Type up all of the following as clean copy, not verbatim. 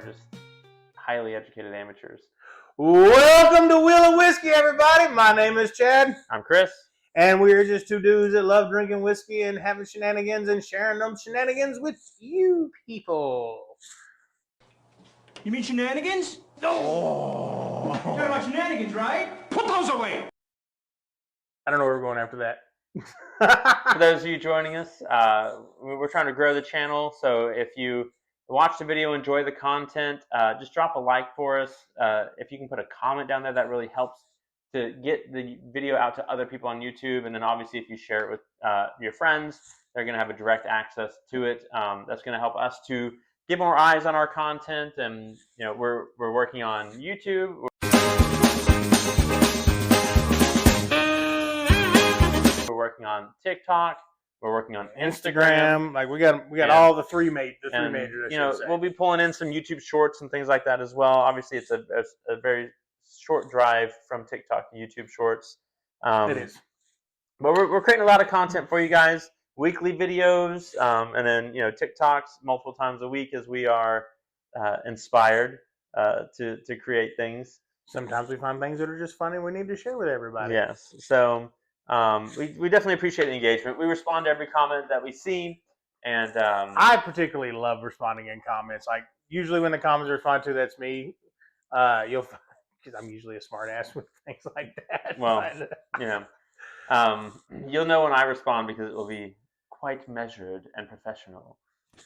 just highly educated amateurs. Welcome to Wheel of Whiskey, everybody. My name is Chad. I'm Chris. And we're just two dudes that love drinking whiskey and having shenanigans and sharing them shenanigans with you people. You mean shenanigans? Oh. You're talking about shenanigans, right? Put those away! I don't know where we're going after that. For those of you joining us, we're trying to grow the channel, so if you watch the video, enjoy the content, just drop a like for us. If you can put a comment down there, that really helps to get the video out to other people on YouTube. And then obviously if you share it with your friends, they're going to have a direct access to it. That's going to help us to get more eyes on our content. And you know, we're working on YouTube. We're working on TikTok. We're working on Instagram. Like we got all the three majors. You know, we'll be pulling in some YouTube shorts and things like that as well. Obviously, it's a very short drive from TikTok to YouTube shorts. It is. But we're creating a lot of content for you guys. Weekly videos, and then TikToks multiple times a week as we are inspired to create things. Sometimes we find things that are just funny we need to share with everybody. Yes. So we definitely appreciate the engagement. We respond to every comment that we see. And I particularly love responding in comments. Like usually when the comments are responded to, that's me. Because I'm usually a smart ass with things like that. Well, you'll know when I respond because it will be quite measured and professional.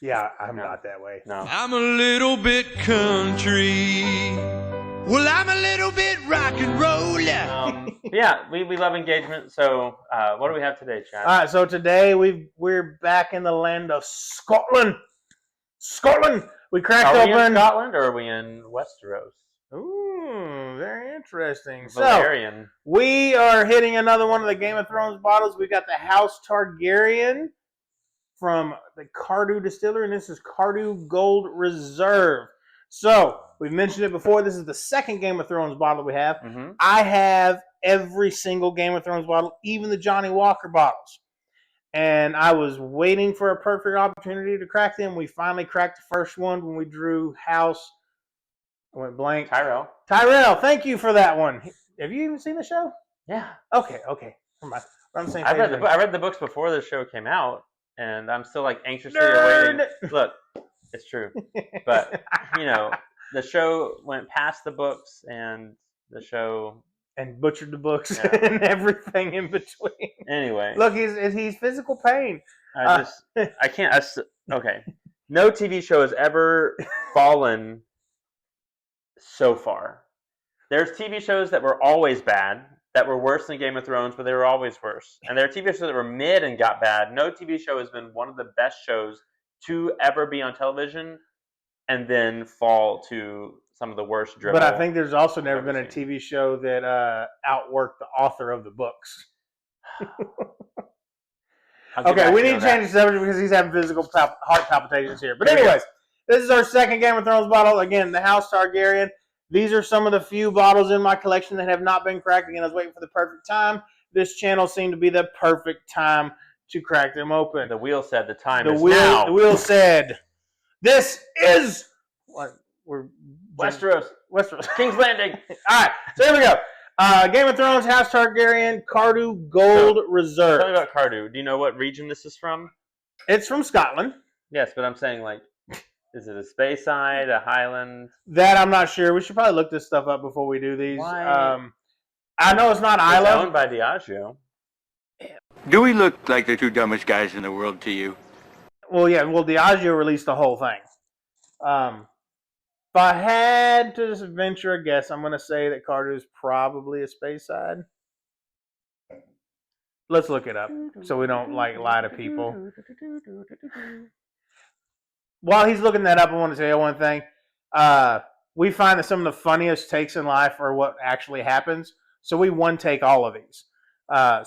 Yeah, I'm not that way. No. I'm a little bit country. Well, I'm a little bit rock and roll. Yeah, we love engagement. So what do we have today, Chad? All right, so today we're back in the land of Scotland. We cracked open. Are we in Scotland or are we in Westeros? Ooh, very interesting. Valerian. So we are hitting another one of the Game of Thrones bottles. We got the House Targaryen from the Cardew Distiller, and this is Cardew Gold Reserve. So we've mentioned it before. This is the second Game of Thrones bottle we have. Mm-hmm. I have every single Game of Thrones bottle, even the Johnny Walker bottles. And I was waiting for a perfect opportunity to crack them. We finally cracked the first one when we drew House. I went blank. Tyrell, thank you for that one. Have you even seen the show? Yeah. Okay. Never mind. We're on the same I page. read the books before the show came out, and I'm still like anxiously awaiting. Look, it's true, but the show went past the books, and the show and butchered the books and everything in between. Anyway, look, he's physical pain. I can't. Okay, no TV show has ever fallen so far. There's TV shows that were always bad, that were worse than Game of Thrones, but they were always worse. And there are TV shows that were mid and got bad. No TV show has been one of the best shows to ever be on television and then fall to some of the worst dribble. But I think there's also never been a TV show that outworked the author of the books. Okay, we need to change the subject because he's having physical heart palpitations here. But anyways, this is our second Game of Thrones bottle. Again, the House Targaryen. These are some of the few bottles in my collection that have not been cracked. Again, I was waiting for the perfect time. This channel seemed to be the perfect time to crack them open. The wheel said the time is now. The wheel said, this is what we're Westeros. King's Landing. All right, so here we go. Game of Thrones, House Targaryen, Cardew Gold Reserve. Tell me about Cardew. Do you know what region this is from? It's from Scotland. Yes, but I'm saying, like, is it a Speyside, a Highland? That I'm not sure. We should probably look this stuff up before we do these. Why? I know it's not Isla. It's owned by Diageo. Do we look like the two dumbest guys in the world to you? Well, yeah. Well, Diageo released the whole thing. If I had to venture a guess, I'm going to say that Cardew is probably a Speyside. Let's look it up so we don't lie to people. While he's looking that up, I want to tell you one thing. We find that some of the funniest takes in life are what actually happens. So we one take all of these.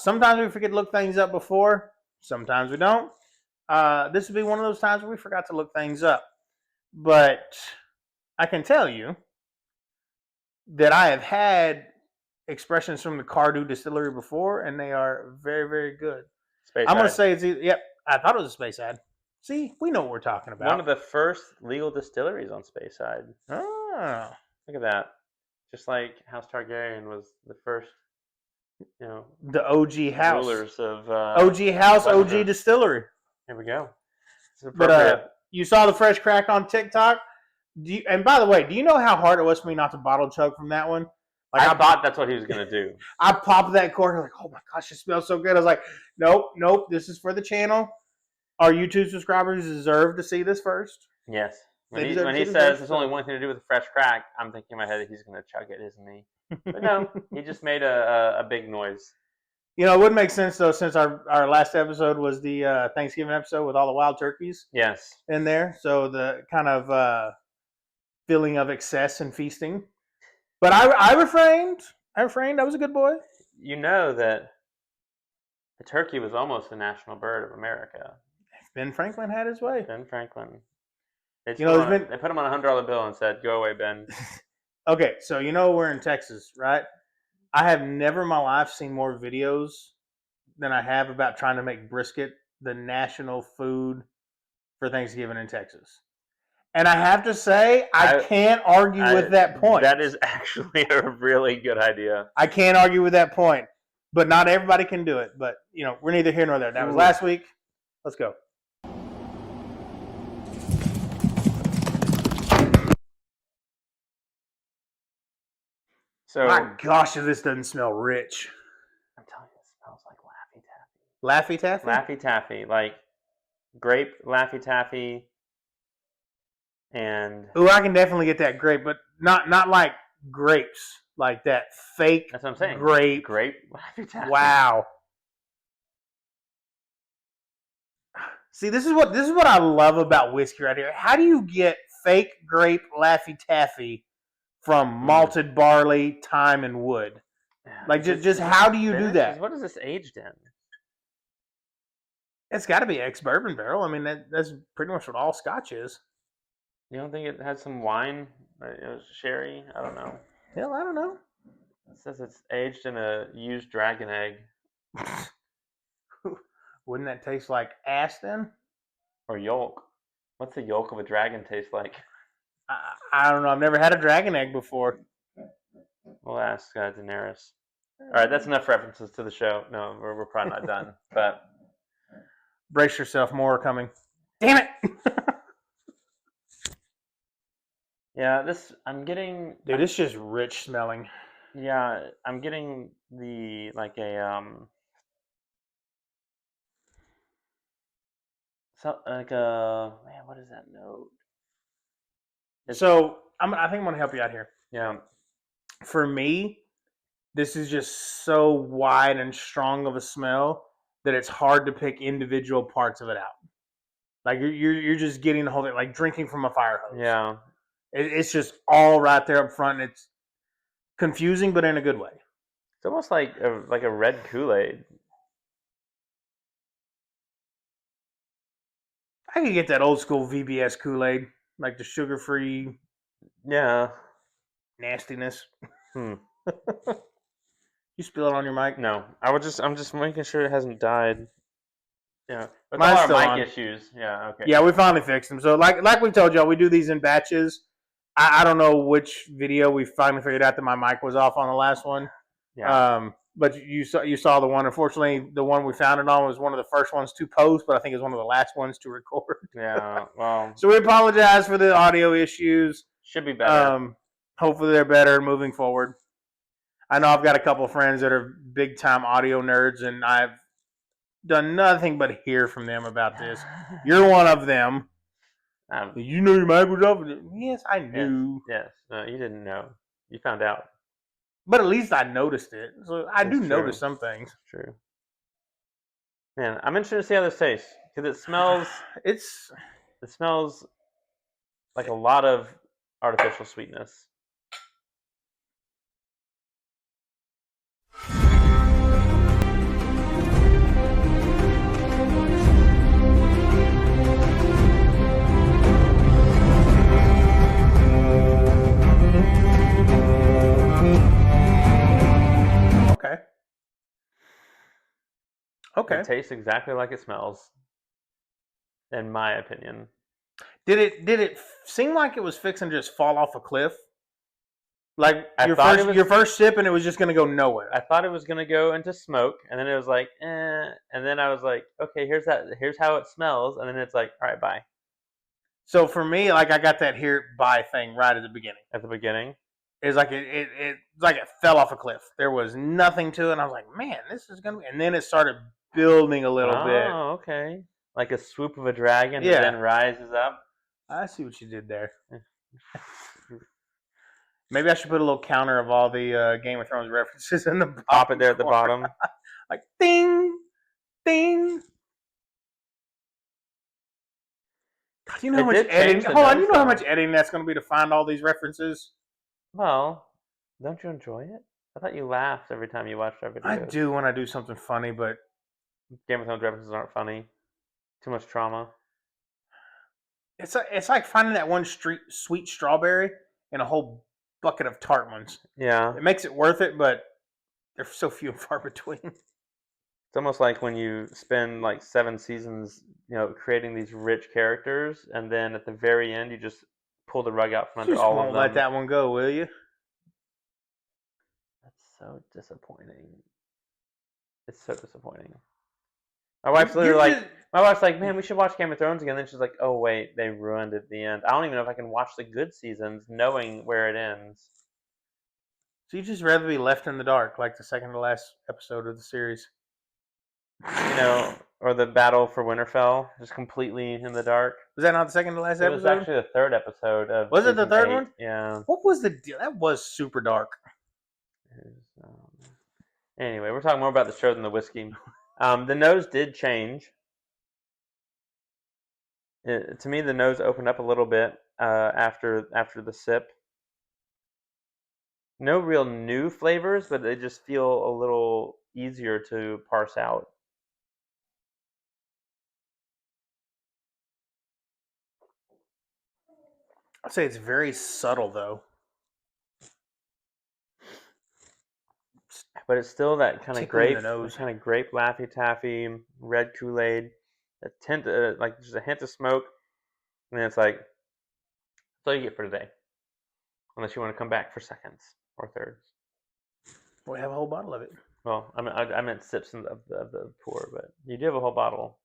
Sometimes we forget to look things up before. Sometimes we don't. This would be one of those times where we forgot to look things up. But I can tell you that I have had expressions from the Cardew Distillery before, and they are very, very good. Speyside. I'm going to say it's either, yep, I thought it was a Speyside. See, we know what we're talking about. One of the first legal distilleries on Speyside. Oh. Look at that. Just like House Targaryen was the first, The OG house. rulers of OG house, OG Westeros. distillery. Here we go. It's appropriate. But you saw the fresh crack on TikTok? And by the way, do you know how hard it was for me not to bottle chug from that one? Like I thought that's what he was going to do. I popped that cork. I was like, oh my gosh, it smells so good. I was like, nope, this is for the channel. Our YouTube subscribers deserve to see this first. Yes. When They he deserve to see says this there's first. only one thing to do with a fresh crack, I'm thinking in my head that he's going to chug it, isn't he? But no, he just made a big noise. You know, it would make sense, though, since our last episode was the Thanksgiving episode with all the wild turkeys Yes. in there. So the kind of feeling of excess and feasting. But I refrained. I was a good boy. You know that the turkey was almost the national bird of America. Ben Franklin had his way. Ben Franklin. They You know, they put him on a $100 bill and said, "Go away, Ben." Okay, so you know we're in Texas, right? I have never in my life seen more videos than I have about trying to make brisket the national food for Thanksgiving in Texas. And I have to say, I can't argue with that point. That is actually a really good idea. I can't argue with that point. But not everybody can do it. But, you know, we're neither here nor there. That was last week. Let's go. So My gosh, this doesn't smell rich. I'm telling you, it smells like Laffy Taffy. Laffy Taffy? Laffy Taffy, like grape Laffy Taffy, and Ooh, I can definitely get that grape, but not like grapes, like that fake that's what I'm saying. grape. Grape Laffy Taffy. Wow. See, this is what I love about whiskey right here. How do you get fake grape Laffy Taffy from malted barley, thyme, and wood? Like, just how do you do that? What is this aged in? It's got to be ex-bourbon barrel. I mean, that's pretty much what all Scotch is. You don't think it had some wine? Sherry? I don't know. Hell, I don't know. It says it's aged in a used dragon egg. Wouldn't that taste like ass then? Or yolk. What's the yolk of a dragon taste like? I don't know. I've never had a dragon egg before. We'll ask Daenerys. All right, that's enough references to the show. No, we're probably not done. But brace yourself, more are coming. Damn it! Yeah, I'm getting. Dude, it's just rich smelling. Yeah, I'm getting the man, what is that note? So I think I'm gonna help you out here. Yeah. For me, this is just so wide and strong of a smell that it's hard to pick individual parts of it out. Like you're just getting the whole thing, like drinking from a fire hose. Yeah. It's just all right there up front. And it's confusing, but in a good way. It's almost like a red Kool-Aid. I could get that old school VBS Kool-Aid, like the sugar-free. Yeah. Nastiness. You spill it on your mic? No, I'm just making sure it hasn't died. Yeah, with Mine's all still our on. mic issues. Yeah, okay. Yeah, we finally fixed them. So like we told y'all, we do these in batches. I don't know which video we finally figured out that my mic was off on the last one. Yeah. But you saw the one. Unfortunately, the one we found it on was one of the first ones to post, but I think it was one of the last ones to record. Yeah. Well. So we apologize for the audio issues. Should be better. Hopefully they're better moving forward. I know I've got a couple of friends that are big time audio nerds, and I've done nothing but hear from them about this. You're one of them. You know your mic was off? Yes, I knew. Yes. No, you didn't know. You found out. But at least I noticed it. So I do true. notice some things. True. Man, I'm interested to see how this tastes because it smells. It smells like a lot of artificial sweetness. Okay. It tastes exactly like it smells. in my opinion. Did it seem like it was fixing to just fall off a cliff? Like I your thought first your first sip and it was just going to go nowhere. I thought it was gonna go into smoke, and then it was like, and then I was like, okay, here's how it smells, and then it's like, all right, bye. So for me, like I got that here bye thing right at the beginning. At the beginning, It's like it fell off a cliff. There was nothing to it, and I was like, man, this is gonna be. And then it started building a little bit. oh, okay, like a swoop of a dragon Yeah. that then rises up. I see what you did there. Maybe I should put a little counter of all the Game of Thrones references in the bottom Pop it there at the corner. bottom. Like ding, ding. God, you know It how much did editing. change the Hold on, notes, you know how though. much editing that's going to be to find all these references. Well, don't you enjoy it? I thought you laughed every time you watched our videos. I do when I do something funny, but Game of Thrones references aren't funny. Too much trauma. it's like finding that one sweet strawberry in a whole bucket of tart ones. Yeah, It makes it worth it, but they're so few and far between. it's almost like when you spend like 7 seasons, creating these rich characters, and then at the very end, you just pull the rug out from You under just all won't of them. let that one go, will you? That's so disappointing. It's so disappointing. My wife's literally like, my wife's like, man, we should watch Game of Thrones again. Then she's like, oh wait, they ruined it at the end. I don't even know if I can watch the good seasons knowing where it ends. So you just rather be left in the dark, like the second to last episode of the series. Or the battle for Winterfell, just completely in the dark. Was that not the second to last It was episode? actually the third episode of. Was it the season third 8. one? Yeah. What was the deal? That was super dark. Anyway, we're talking more about the show than the whiskey. The nose did change. To me, the nose opened up a little bit after the sip. No real new flavors, but they just feel a little easier to parse out. I'd say it's very subtle, though. But it's still that kind of Tickling grape, the nose. kind of grape Laffy Taffy, red Kool-Aid, a tint, like just a hint of smoke, and then it's like, that's all you get for today, unless you want to come back for seconds or thirds. We have a whole bottle of it. Well, I meant sips of the pour, but you do have a whole bottle.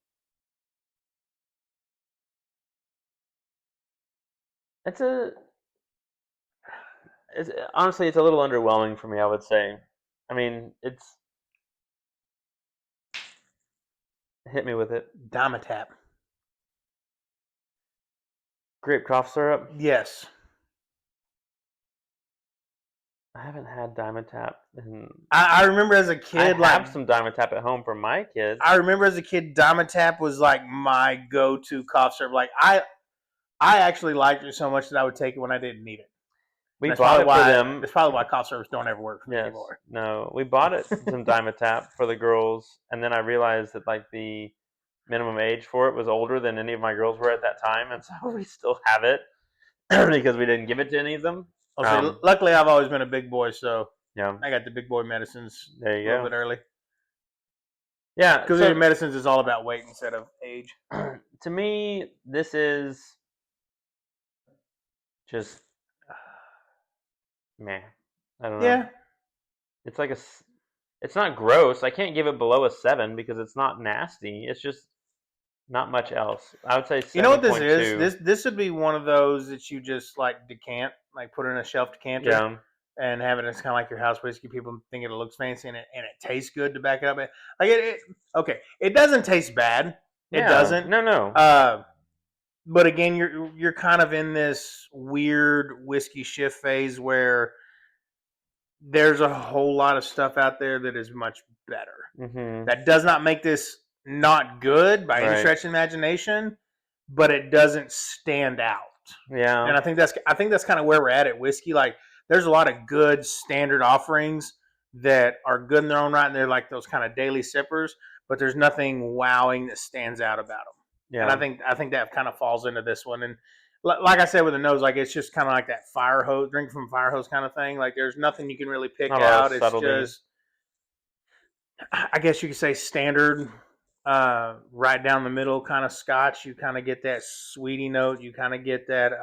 Honestly, it's a little underwhelming for me, I would say. I mean, hit me with it. Dimetap. Grape cough syrup. Yes. I haven't had Dimetap. I remember as a kid, I have some Dimetap at home for my kids. I remember as a kid, Dimetap was like my go-to cough syrup. Like I actually liked it so much that I would take it when I didn't need it. We bought it for them. That's probably why cough syrups don't ever work for me anymore. No, we bought it some Dimetap for the girls, and then I realized that like the minimum age for it was older than any of my girls were at that time, and so we still have it because we didn't give it to any of them. Luckily, I've always been a big boy, so yeah, I got the big boy medicines there you a little bit early. Yeah, because medicines is all about weight instead of age. To me, this is just man. I don't know. Yeah, it's like it's not gross. I can't give it below a 7 because it's not nasty. It's just not much else. I would say 7. You know what this is? This would be one of those that you just like decant, like put in a shelf decanter. Yeah. And have it as kind of like your house whiskey. People think it looks fancy and it tastes good to back it up. Okay, it doesn't taste bad. It doesn't. No. But again, you're kind of in this weird whiskey shift phase where there's a whole lot of stuff out there that is much better. Mm-hmm. That does not make this not good by any stretch of imagination, but it doesn't stand out. Yeah. And I think that's kind of where we're at whiskey. Like, there's a lot of good standard offerings that are good in their own right, and they're like those kind of daily sippers, but there's nothing wowing that stands out about them. Yeah. And I think that kind of falls into this one. And like I said with the nose, like it's just kind of like that fire hose, drink from fire hose kind of thing. Like there's nothing you can really pick out. It's just, I guess you could say standard right down the middle kind of scotch. You kind of get that sweetie note. You kind of get that.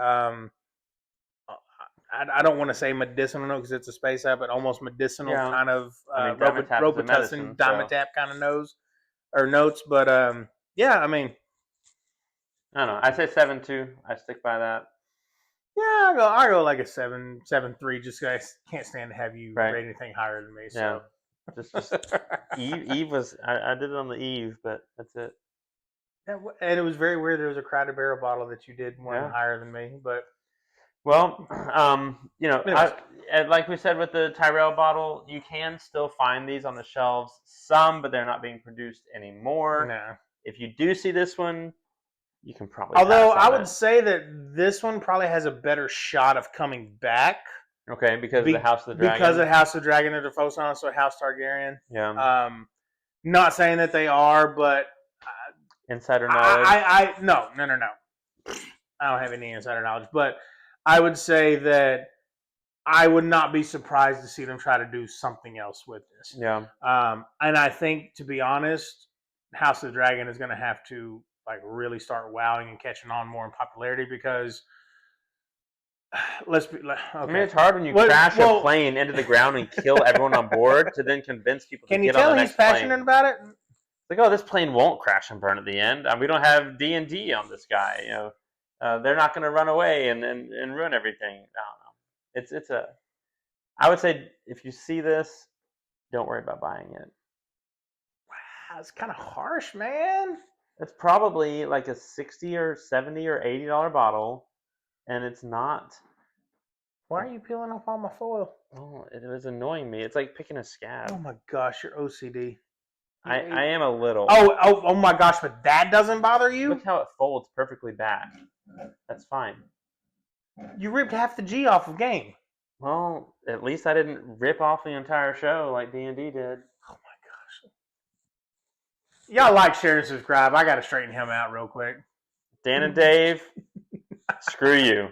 I don't want to say medicinal note because it's a space out, but almost medicinal Yeah. kind of I mean, Dimetap is a medicine, Robitussin, Dimetap kind of notes. But yeah, I mean, I don't know. I say 7.2. I stick by that. yeah, I go like a 7.3. Just 'cause I can't stand to have you Right. rate anything higher than me. Yeah. So Just Eve was. I did it on the Eve, but that's it. and it was very weird. There was a Crowded Barrel bottle that you did one Yeah. higher than me, but Well, Anyways. like we said with the Tyrell bottle, you can still find these on the shelves. Some, but they're not being produced anymore. no. If you do see this one, you can probably. Although pass I on would it. say that this one probably has a better shot of coming back. Okay, because of the House of the Dragon. Because of House of Dragon, they're focused on, so House Targaryen. Yeah. Not saying that they are, but Insider knowledge. No. I don't have any insider knowledge, but I would say that I would not be surprised to see them try to do something else with this. Yeah. And I think, to be honest, House of the Dragon is going to have to like really start wowing and catching on more in popularity because let's be okay. I mean, it's hard when you crash a plane into the ground and kill everyone on board to then convince people to get on the next plane. Can you tell he's passionate about it? Like, oh, this plane won't crash and burn at the end. We don't have D&D on this guy. They're not going to run away and ruin everything. I don't know. It's a. I would say if you see this, don't worry about buying it. Wow, it's kind of harsh, man. It's probably like a $60 or $70 or $80 bottle, and it's not. Why are you peeling off all my foil? Oh, it was annoying me. It's like picking a scab. Oh my gosh, you're OCD. I am a little. Oh my gosh, but that doesn't bother you? Look how it folds perfectly back. That's fine. You ripped half the G off of game. Well, at least I didn't rip off the entire show like D&D did. Oh my gosh. Y'all like, share, and subscribe. I got to straighten him out real quick. Dan and Dave, screw you.